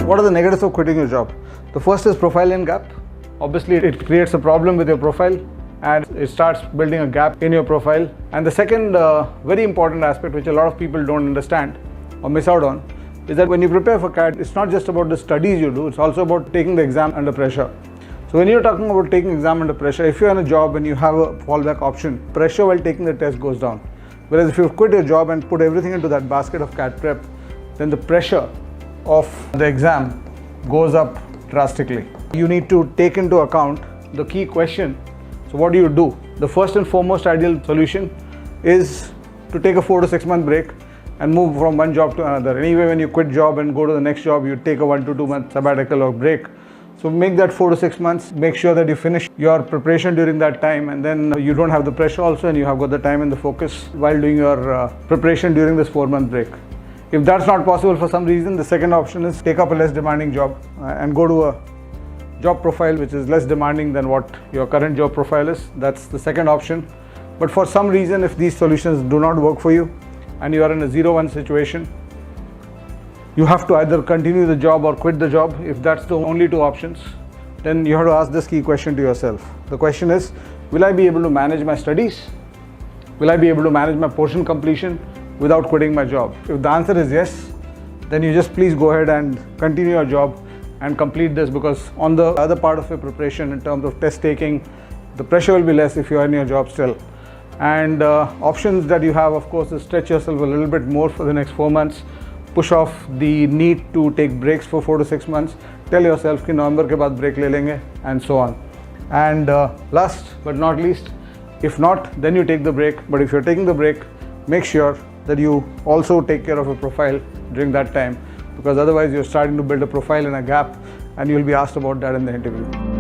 What are the negatives of quitting your job? The first is profile and gap. Obviously, it creates a problem with your profile and it starts building a gap in your profile. And the second very important aspect, which a lot of people don't understand or miss out on, is that when you prepare for CAT, it's not just about the studies you do, it's also about taking the exam under pressure. So when you're talking about taking exam under pressure, if you're in a job and you have a fallback option, pressure while taking the test goes down. Whereas if you quit your job and put everything into that basket of CAT prep, then the pressure of the exam goes up drastically. You need to take into account the key question. So what do? The first and foremost ideal solution is to take a 4 to 6 month break and move from one job to another. Anyway, when you quit job and go to the next job, you take a 1 to 2 month sabbatical or break. So make that 4 to 6 months, make sure that you finish your preparation during that time, and then you don't have the pressure also, and you have got the time and the focus while doing your preparation during this 4-month break. If that's not possible for some reason, the second option is take up a less demanding job and go to a job profile which is less demanding than what your current job profile is. That's the second option. But for some reason, if these solutions do not work for you and you are in a 0-1 situation, you have to either continue the job or quit the job. If that's the only two options, then you have to ask this key question to yourself. The question is, will I be able to manage my studies? Will I be able to manage my portion completion without quitting my job? If the answer is yes, then you just please go ahead and continue your job and complete this, because on the other part of your preparation in terms of test taking, the pressure will be less if you are in your job still. And options that you have, of course, is stretch yourself a little bit more for the next 4 months, push off the need to take breaks for 4 to 6 months, tell yourself कि November के बाद break ले लेंगे, and so on. And last but not least, if not, then you take the break. But if you're taking the break, make sure that you also take care of a profile during that time, because otherwise you're starting to build a profile in a gap and you'll be asked about that in the interview.